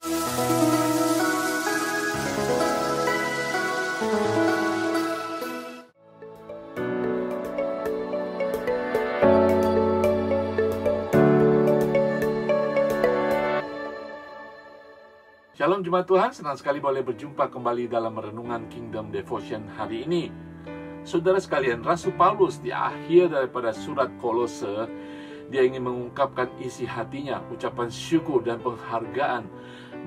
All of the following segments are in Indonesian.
Shalom Jemaat Tuhan, senang sekali boleh berjumpa kembali dalam Renungan Kingdom Devotion hari ini. Saudara sekalian, Rasul Paulus di akhir daripada surat Kolose, dia ingin mengungkapkan isi hatinya, ucapan syukur dan penghargaan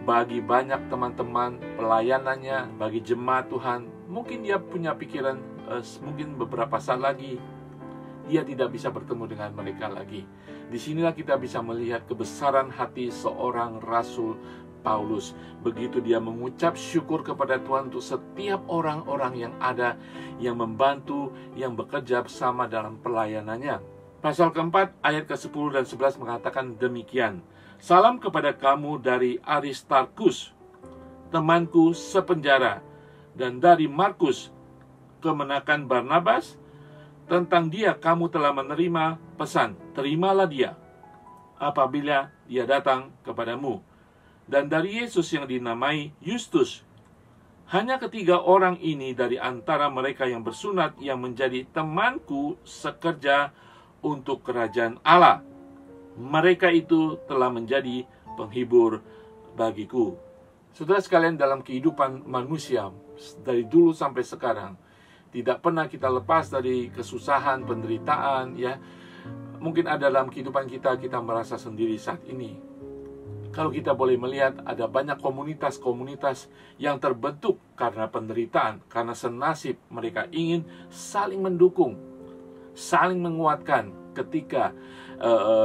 bagi banyak teman-teman pelayanannya, bagi jemaat Tuhan. Mungkin dia punya pikiran, mungkin beberapa saat lagi dia tidak bisa bertemu dengan mereka lagi. Disinilah kita bisa melihat kebesaran hati seorang Rasul Paulus. Begitu dia mengucap syukur kepada Tuhan untuk setiap orang-orang yang ada, yang membantu, yang bekerja bersama dalam pelayanannya. Pasal keempat ayat ke-10 dan 11 mengatakan demikian. Salam kepada kamu dari Aristarkus, temanku sepenjara, dan dari Markus, kemenakan Barnabas. Tentang dia kamu telah menerima pesan, terimalah dia apabila dia datang kepadamu. Dan dari Yesus yang dinamai Justus. Hanya ketiga orang ini dari antara mereka yang bersunat yang menjadi temanku sekerja untuk kerajaan Allah. Mereka itu telah menjadi penghibur bagiku. Saudara sekalian, dalam kehidupan manusia dari dulu sampai sekarang, tidak pernah kita lepas dari kesusahan, penderitaan, ya. Mungkin ada dalam kehidupan kita merasa sendiri saat ini. Kalau kita boleh melihat, ada banyak komunitas-komunitas yang terbentuk karena penderitaan, karena senasib. Mereka ingin saling mendukung, saling menguatkan ketika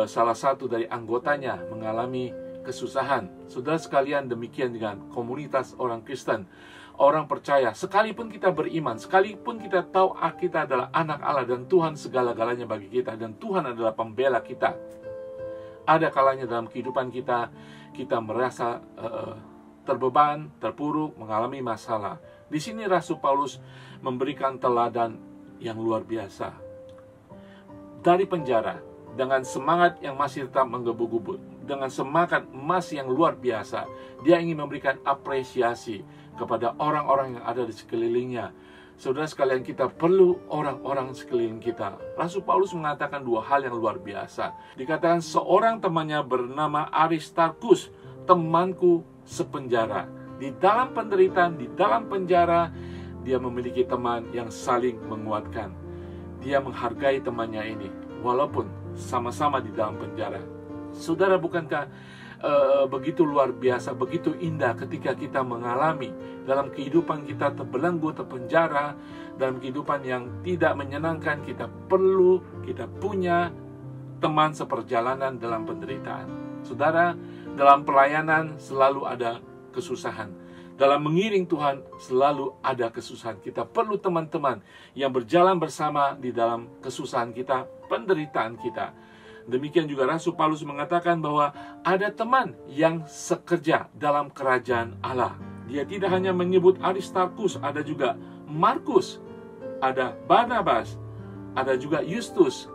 salah satu dari anggotanya mengalami kesusahan. Saudara sekalian, demikian dengan komunitas orang Kristen, orang percaya. Sekalipun kita beriman, sekalipun kita tahu kita adalah anak Allah dan Tuhan segala-galanya bagi kita, dan Tuhan adalah pembela kita, ada kalanya dalam kehidupan kita merasa terbeban, terpuruk, mengalami masalah. Di sini Rasul Paulus memberikan teladan yang luar biasa. Dari penjara, dengan semangat yang masih tetap menggebu-gebu, dengan semangat masih yang luar biasa, dia ingin memberikan apresiasi kepada orang-orang yang ada di sekelilingnya. Saudara sekalian, kita perlu orang-orang sekeliling kita. Rasul Paulus mengatakan dua hal yang luar biasa. Dikatakan seorang temannya bernama Aristarkus, temanku sepenjara. Di dalam penderitaan, di dalam penjara, dia memiliki teman yang saling menguatkan. Dia menghargai temannya ini, walaupun sama-sama di dalam penjara. Saudara, bukankah begitu luar biasa, begitu indah ketika kita mengalami dalam kehidupan kita terbelenggu, terpenjara, dalam kehidupan yang tidak menyenangkan, kita punya teman seperjalanan dalam penderitaan. Saudara, dalam pelayanan selalu ada kesusahan. Dalam mengiring Tuhan selalu ada kesusahan. Kita perlu teman-teman yang berjalan bersama di dalam kesusahan kita, penderitaan kita. Demikian juga Rasul Paulus mengatakan bahwa ada teman yang sekerja dalam kerajaan Allah. Dia tidak hanya menyebut Aristarkus, ada juga Markus, ada Barnabas, ada juga Justus.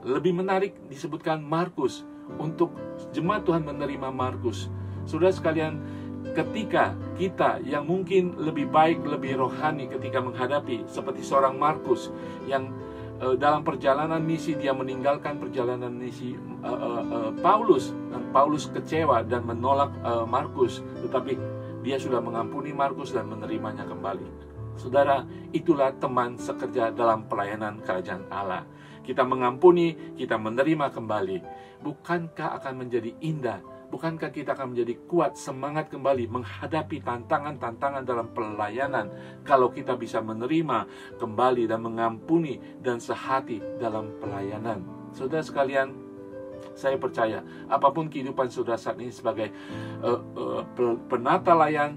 Lebih menarik disebutkan Markus, untuk jemaat Tuhan menerima Markus. Saudara sekalian, ketika kita yang mungkin lebih baik, lebih rohani ketika menghadapi seperti seorang Markus yang dalam perjalanan misi, dia meninggalkan perjalanan misi Paulus, dan Paulus kecewa dan menolak Markus, tetapi dia sudah mengampuni Markus dan menerimanya kembali. Saudara, itulah teman sekerja dalam pelayanan kerajaan Allah. Kita mengampuni, kita menerima kembali. Bukankah akan menjadi indah? Bukankah kita akan menjadi kuat, semangat kembali menghadapi tantangan-tantangan dalam pelayanan kalau kita bisa menerima kembali dan mengampuni dan sehati dalam pelayanan? Saudara sekalian, saya percaya apapun kehidupan saudara saat ini sebagai penata layan,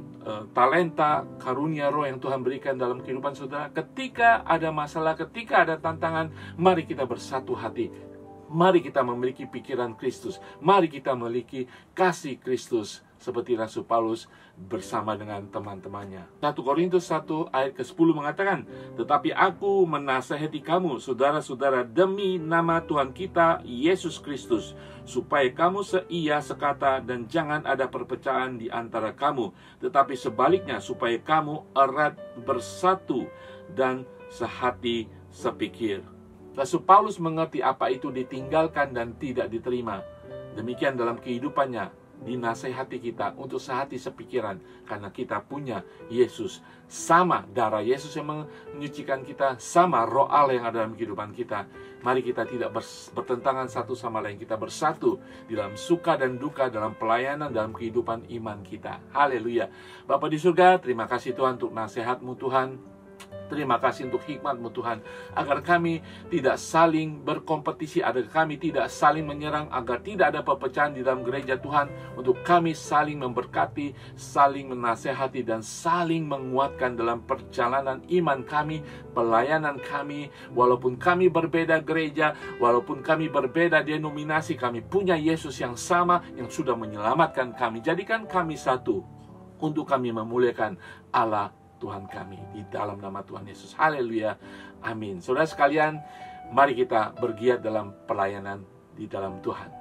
talenta, karunia roh yang Tuhan berikan dalam kehidupan saudara, ketika ada masalah, ketika ada tantangan, mari kita bersatu hati. Mari kita memiliki pikiran Kristus. Mari kita memiliki kasih Kristus. seperti Rasul Paulus bersama dengan teman-temannya. 1 Korintus 1 ayat ke-10 mengatakan, "Tetapi aku menasihati kamu, saudara-saudara, demi nama Tuhan kita, Yesus Kristus, supaya kamu seia sekata dan jangan ada perpecahan di antara kamu, tetapi sebaliknya supaya kamu erat bersatu dan sehati sepikir." Rasul Paulus mengerti apa itu ditinggalkan dan tidak diterima. Demikian dalam kehidupannya, dinasehati kita untuk sehati sepikiran, karena kita punya Yesus. Sama darah Yesus yang menyucikan kita, sama Roh Allah yang ada dalam kehidupan kita. Mari kita tidak bertentangan satu sama lain. Kita bersatu di dalam suka dan duka, dalam pelayanan, dalam kehidupan iman kita. Haleluya. Bapa di surga, terima kasih Tuhan untuk nasihat-Mu Tuhan. Terima kasih untuk hikmat-Mu Tuhan, agar kami tidak saling berkompetisi, agar kami tidak saling menyerang, agar tidak ada perpecahan di dalam gereja Tuhan, untuk kami saling memberkati, saling menasehati, dan saling menguatkan dalam perjalanan iman kami, pelayanan kami. Walaupun kami berbeda gereja, walaupun kami berbeda denominasi, kami punya Yesus yang sama, yang sudah menyelamatkan kami. Jadikan kami satu, untuk kami memuliakan Allah Tuhan kami, di dalam nama Tuhan Yesus. Haleluya. Amin. Saudara sekalian, mari kita bergiat dalam pelayanan di dalam Tuhan.